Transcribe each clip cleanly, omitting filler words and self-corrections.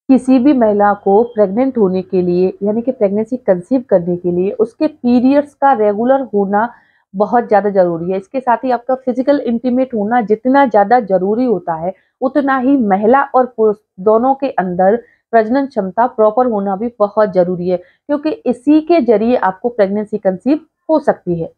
किसी भी महिला को प्रेग्नेंट होने के लिए यानी कि प्रेगनेंसी कंसीव करने के लिए उसके पीरियड्स का रेगुलर होना बहुत ज़्यादा ज़रूरी है। इसके साथ ही आपका फिजिकल इंटीमेट होना जितना ज़्यादा ज़रूरी होता है, उतना ही महिला और पुरुष दोनों के अंदर प्रजनन क्षमता प्रॉपर होना भी बहुत ज़रूरी है, क्योंकि इसी के ज़रिए आपको प्रेगनेंसी कंसीव हो सकती है।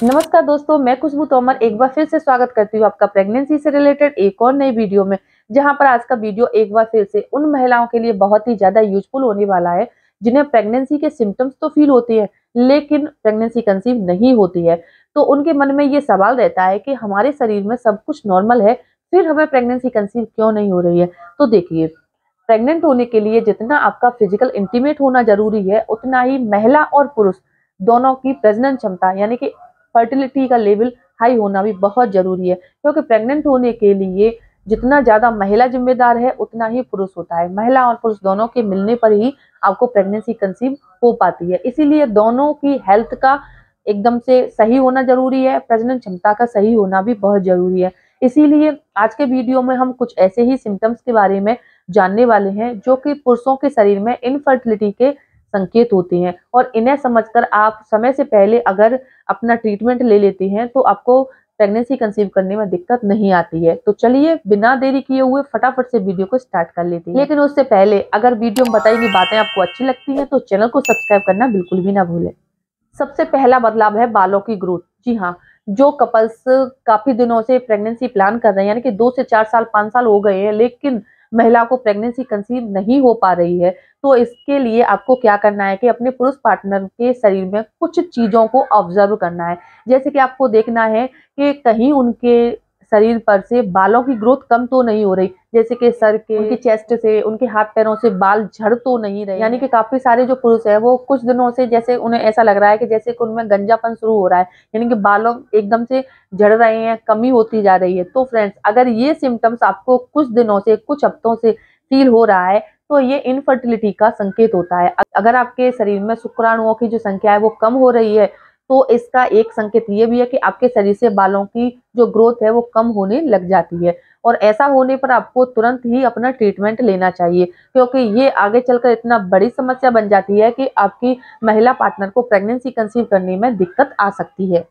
नमस्कार दोस्तों, मैं खुशबू तोमर एक बार फिर से स्वागत करती हूँ आपका प्रेगनेंसी से रिलेटेड एक और नई वीडियो में। जहां पर आज का वीडियो एक बार फिर से उन महिलाओं के लिए बहुत ही ज्यादा यूजफुल होने वाला है जिन्हें प्रेगनेंसी के सिम्टम्स तो फील होते हैं लेकिन प्रेगनेंसी कंसीव नहीं होती है। तो उनके मन में ये सवाल रहता है कि हमारे शरीर में सब कुछ नॉर्मल है, फिर हमें प्रेगनेंसी कंसीव क्यों नहीं हो रही है। तो देखिए, प्रेग्नेंट होने के लिए जितना आपका फिजिकल इंटीमेट होना जरूरी है, उतना ही महिला और पुरुष दोनों की प्रजनन क्षमता यानी कि फर्टिलिटी का लेवल हाई होना भी बहुत जरूरी है, क्योंकि प्रेग्नेंट होने के लिए जितना ज्यादा महिला जिम्मेदार है उतना ही पुरुष होता है। महिला और पुरुष दोनों के मिलने पर ही आपको प्रेगनेंसी कंसीव हो पाती है। इसीलिए दोनों की हेल्थ का एकदम से सही होना जरूरी है, प्रजनन क्षमता का सही होना भी बहुत जरूरी है। इसीलिए आज के वीडियो में हम कुछ ऐसे ही सिम्टम्स के बारे में जानने वाले हैं जो कि पुरुषों के शरीर में इनफर्टिलिटी के संकेत होते हैं, और इन्हें समझकर आप समय से पहले अगर अपना ट्रीटमेंट ले लेती हैं तो आपको प्रेगनेंसी कंसीव करने में दिक्कत नहीं आती है। तो चलिए बिना देरी किए हुए फटाफट से वीडियो को स्टार्ट कर लेते हैं। लेकिन उससे पहले अगर वीडियो में बताई गई बातें आपको अच्छी लगती हैं तो चैनल को सब्सक्राइब करना बिल्कुल भी ना भूलें। सबसे पहला बदलाव है बालों की ग्रोथ। जी हाँ, जो कपल्स काफी दिनों से प्रेगनेंसी प्लान कर रहे हैं, यानी कि 2 से 4 साल 5 साल हो गए हैं, लेकिन महिला को प्रेगनेंसी कंसीव नहीं हो पा रही है, तो इसके लिए आपको क्या करना है कि अपने पुरुष पार्टनर के शरीर में कुछ चीजों को ऑब्जर्व करना है। जैसे कि आपको देखना है कि कहीं उनके शरीर पर से बालों की ग्रोथ कम तो नहीं हो रही, जैसे कि सर के, उनकी चेस्ट से, उनके हाथ पैरों से बाल झड़ तो नहीं रहे। यानी कि काफी सारे जो पुरुष हैं वो कुछ दिनों से जैसे उन्हें ऐसा लग रहा है कि जैसे कि उनमें गंजापन शुरू हो रहा है, यानी कि बालों एकदम से झड़ रहे हैं, कमी होती जा रही है। तो फ्रेंड्स, अगर ये सिम्टम्स आपको कुछ दिनों से, कुछ हफ्तों से फील हो रहा है तो ये इनफर्टिलिटी का संकेत होता है। अगर आपके शरीर में शुक्राणुओं की जो संख्या है वो कम हो रही है, तो इसका एक संकेत ये भी है कि आपके शरीर से बालों की जो ग्रोथ है वो कम होने लग जाती है। और ऐसा होने पर आपको तुरंत ही अपना ट्रीटमेंट लेना चाहिए, क्योंकि ये आगे चलकर इतना बड़ी समस्या बन जाती है कि आपकी महिला पार्टनर को प्रेगनेंसी कंसीव करने में दिक्कत आ सकती है।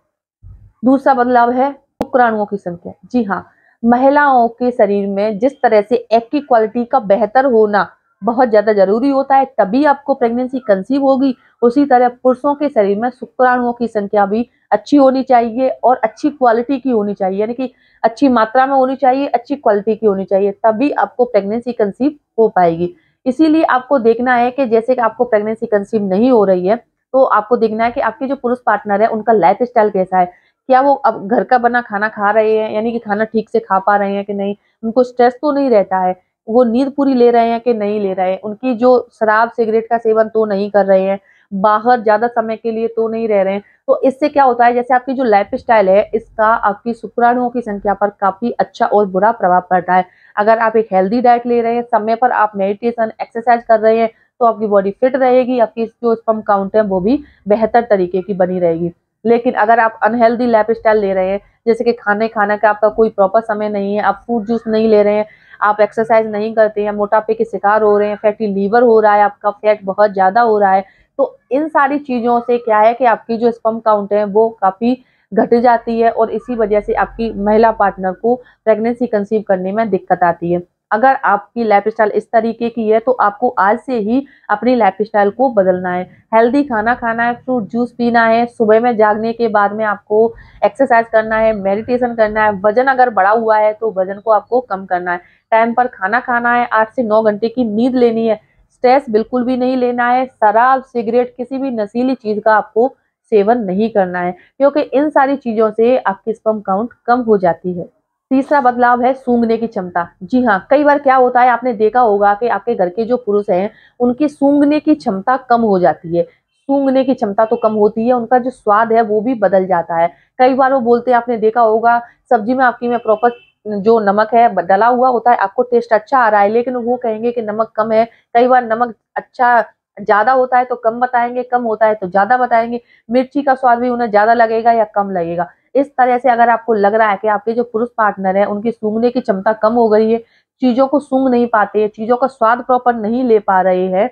दूसरा बदलाव है शुक्राणुओं की संख्या। जी हाँ, महिलाओं के शरीर में जिस तरह से एग की क्वालिटी का बेहतर होना बहुत ज्यादा जरूरी होता है, तभी आपको प्रेगनेंसी कंसीव होगी, उसी तरह पुरुषों के शरीर में शुक्राणुओं की संख्या भी अच्छी होनी चाहिए और अच्छी क्वालिटी की होनी चाहिए, यानी कि अच्छी मात्रा में होनी चाहिए, अच्छी क्वालिटी की होनी चाहिए, तभी आपको प्रेगनेंसी कंसीव हो पाएगी। इसीलिए आपको देखना है कि जैसे कि आपको प्रेगनेंसी कंसीव नहीं हो रही है, तो आपको देखना है कि आपके जो पुरुष पार्टनर है उनका लाइफ स्टाइल कैसा है। क्या वो अब घर का बना खाना खा रहे हैं, यानी कि खाना ठीक से खा पा रहे हैं कि नहीं, उनको स्ट्रेस तो नहीं रहता है, वो नींद पूरी ले रहे हैं कि नहीं ले रहे हैं, उनकी जो शराब सिगरेट का सेवन तो नहीं कर रहे हैं, बाहर ज्यादा समय के लिए तो नहीं रह रहे हैं। तो इससे क्या होता है, जैसे आपकी जो लाइफ स्टाइल है इसका आपकी शुक्राणुओं की संख्या पर काफी अच्छा और बुरा प्रभाव पड़ता है। अगर आप एक हेल्दी डाइट ले रहे हैं, समय पर आप मेडिटेशन एक्सरसाइज कर रहे हैं, तो आपकी बॉडी फिट रहेगी, आपकी जो स्पर्म काउंट है वो भी बेहतर तरीके की बनी रहेगी। लेकिन अगर आप अनहेल्दी लाइफस्टाइल ले रहे हैं, जैसे कि खाना का आपका कोई प्रॉपर समय नहीं है, आप फ्रूट जूस नहीं ले रहे हैं, आप एक्सरसाइज नहीं करते हैं, मोटापे के शिकार हो रहे हैं, फैटी लीवर हो रहा है, आपका फैट बहुत ज्यादा हो रहा है, तो इन सारी चीजों से क्या है कि आपकी जो स्पर्म काउंट है वो काफी घट जाती है, और इसी वजह से आपकी महिला पार्टनर को प्रेगनेंसी कंसीव करने में दिक्कत आती है। अगर आपकी लाइफस्टाइल इस तरीके की है तो आपको आज से ही अपनी लाइफस्टाइल को बदलना है, हेल्दी खाना खाना है, फ्रूट जूस पीना है, सुबह में जागने के बाद में आपको एक्सरसाइज करना है, मेडिटेशन करना है, वजन अगर बढ़ा हुआ है तो वजन को आपको कम करना है, टाइम पर खाना खाना है, 8 से 9 घंटे की नींद लेनी है, स्ट्रेस बिल्कुल भी नहीं लेना है, शराब सिगरेट किसी भी नशीली चीज का आपको सेवन नहीं करना है, क्योंकि इन सारी चीजों से आपकी स्पर्म काउंट कम हो जाती है। तीसरा बदलाव है सूंघने की क्षमता। जी हाँ, कई बार क्या होता है, आपने देखा होगा कि आपके घर के जो पुरुष हैं उनकी सूंघने की क्षमता कम हो जाती है। सूंघने की क्षमता तो कम होती है, उनका जो स्वाद है वो भी बदल जाता है। कई बार वो बोलते हैं, आपने देखा होगा, सब्जी में आपकी में प्रॉपर जो नमक है डला हुआ होता है, आपको टेस्ट अच्छा आ रहा है, लेकिन वो कहेंगे कि नमक कम है। कई बार नमक अच्छा ज्यादा होता है तो कम बताएंगे, कम होता है तो ज्यादा बताएंगे। मिर्ची का स्वाद भी उन्हें ज्यादा लगेगा या कम लगेगा। इस तरह से अगर आपको लग रहा है कि आपके जो पुरुष पार्टनर है उनकी सूंघने की क्षमता कम हो गई है, चीज़ों को सूंघ नहीं पाते, चीज़ों का स्वाद प्रॉपर नहीं ले पा रहे हैं,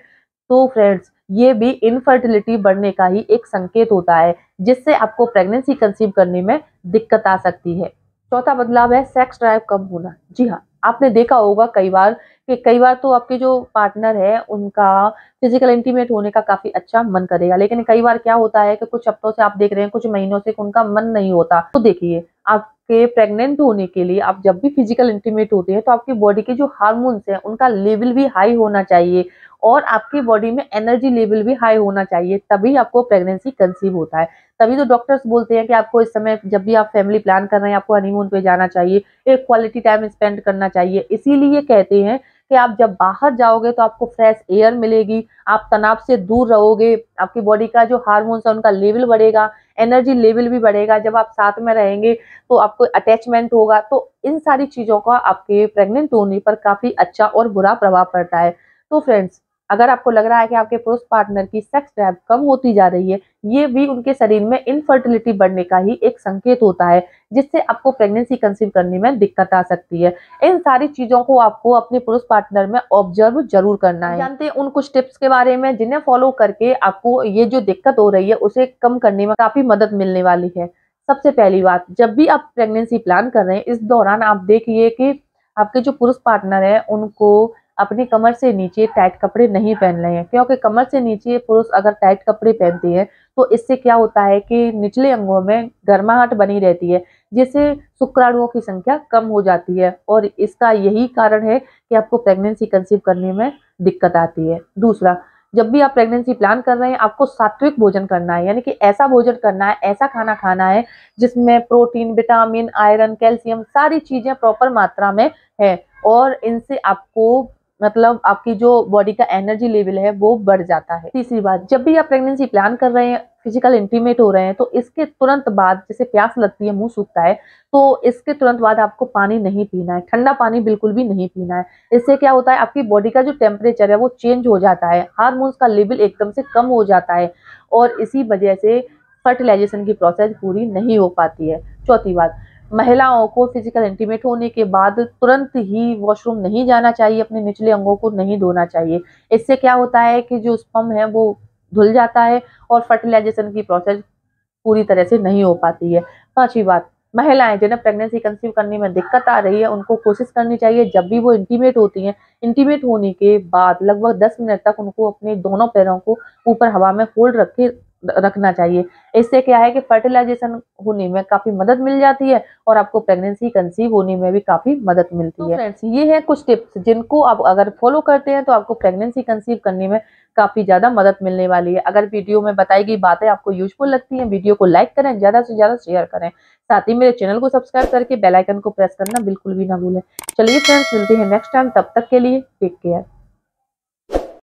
तो फ्रेंड्स ये भी इनफर्टिलिटी बढ़ने का ही एक संकेत होता है, जिससे आपको प्रेगनेंसी कंसीव करने में दिक्कत आ सकती है। चौथा बदलाव है सेक्स ड्राइव कम होना। जी हाँ, आपने देखा होगा कई बार तो आपके जो पार्टनर है उनका फिजिकल इंटीमेट होने का काफ़ी अच्छा मन करेगा, लेकिन कई बार क्या होता है कि कुछ हफ्तों से आप देख रहे हैं, कुछ महीनों से उनका मन नहीं होता। तो देखिए, आपके प्रेग्नेंट होने के लिए आप जब भी फिजिकल इंटीमेट होते हैं तो आपकी बॉडी के जो हार्मोन्स हैं उनका लेवल भी हाई होना चाहिए और आपकी बॉडी में एनर्जी लेवल भी हाई होना चाहिए, तभी आपको प्रेगनेंसी कंसीव होता है। तभी तो डॉक्टर्स बोलते हैं कि आपको इस समय जब भी आप फैमिली प्लान कर रहे हैं, आपको हनीमून पे जाना चाहिए, एक क्वालिटी टाइम स्पेंड करना चाहिए। इसीलिए कहते हैं कि आप जब बाहर जाओगे तो आपको फ्रेश एयर मिलेगी, आप तनाव से दूर रहोगे, आपकी बॉडी का जो हार्मोन्स है उनका लेवल बढ़ेगा, एनर्जी लेवल भी बढ़ेगा। जब आप साथ में रहेंगे तो आपको अटैचमेंट होगा। तो इन सारी चीज़ों का आपके प्रेग्नेंट होने पर काफ़ी अच्छा और बुरा प्रभाव पड़ता है। तो फ्रेंड्स, अगर आपको लग रहा है कि आपके पुरुष पार्टनर की सेक्स ड्राइव कम होती जा रही है, ये भी उनके शरीर में इनफर्टिलिटी बढ़ने का ही एक संकेत होता है, जिससे आपको प्रेगनेंसी कंसीव करने में दिक्कत आ सकती है। इन सारी चीज़ों को आपको अपने पुरुष पार्टनर में ऑब्जर्व ज़रूर करना है। जानते हैं उन कुछ टिप्स के बारे में जिन्हें फॉलो करके आपको ये जो दिक्कत हो रही है उसे कम करने में काफ़ी मदद मिलने वाली है। सबसे पहली बात, जब भी आप प्रेगनेंसी प्लान कर रहे हैं, इस दौरान आप देखिए कि आपके जो पुरुष पार्टनर है उनको अपनी कमर से नीचे टाइट कपड़े नहीं पहन रहे हैं, क्योंकि कमर से नीचे पुरुष अगर टाइट कपड़े पहनते हैं तो इससे क्या होता है कि निचले अंगों में गर्माहट बनी रहती है, जिससे शुक्राणुओं की संख्या कम हो जाती है और इसका यही कारण है कि आपको प्रेगनेंसी कंसीव करने में दिक्कत आती है। दूसरा, जब भी आप प्रेगनेंसी प्लान कर रहे हैं आपको सात्विक भोजन करना है, यानी कि ऐसा भोजन करना है, ऐसा खाना खाना है जिसमें प्रोटीन, विटामिन, आयरन, कैल्शियम सारी चीजें प्रॉपर मात्रा में है और इनसे आपको मतलब आपकी जो बॉडी का एनर्जी लेवल है वो बढ़ जाता है। तीसरी बात, जब भी आप प्रेगनेंसी प्लान कर रहे हैं, फिजिकल इंटीमेट हो रहे हैं, तो इसके तुरंत बाद जैसे प्यास लगती है, मुंह सूखता है, तो इसके तुरंत बाद आपको पानी नहीं पीना है, ठंडा पानी बिल्कुल भी नहीं पीना है। इससे क्या होता है, आपकी बॉडी का जो टेम्परेचर है वो चेंज हो जाता है, हार्मोन्स का लेवल एकदम से कम हो जाता है और इसी वजह से फर्टिलाइजेशन की प्रोसेस पूरी नहीं हो पाती है। चौथी बात, महिलाओं को फिजिकल इंटीमेट होने के बाद तुरंत ही वॉशरूम नहीं जाना चाहिए, अपने निचले अंगों को नहीं धोना चाहिए। इससे क्या होता है कि जो स्पर्म है वो धुल जाता है और फर्टिलाइजेशन की प्रोसेस पूरी तरह से नहीं हो पाती है। पांचवी बात, महिलाएं जिन्हें प्रेगनेंसी कंसीव करने में दिक्कत आ रही है उनको कोशिश करनी चाहिए जब भी वो इंटीमेट होती हैं, इंटीमेट होने के बाद लगभग 10 मिनट तक उनको अपने दोनों पैरों को ऊपर हवा में फोल्ड रखना चाहिए। इससे क्या है कि फर्टिलाइजेशन होने में काफ़ी मदद मिल जाती है और आपको प्रेगनेंसी कंसीव होने में भी काफ़ी मदद मिलती है। फ्रेंड्स, ये है कुछ टिप्स जिनको आप अगर फॉलो करते हैं तो आपको प्रेगनेंसी कंसीव करने में काफ़ी ज़्यादा मदद मिलने वाली है। अगर वीडियो में बताई गई बातें आपको यूजफुल लगती हैं, वीडियो को लाइक करें, ज़्यादा से ज़्यादा शेयर करें। साथ ही मेरे चैनल को सब्सक्राइब करके बेल आइकन को प्रेस करना बिल्कुल भी ना भूलें। चलिए फ्रेंड्स, मिलते हैं नेक्स्ट टाइम, तब तक के लिए टेक केयर।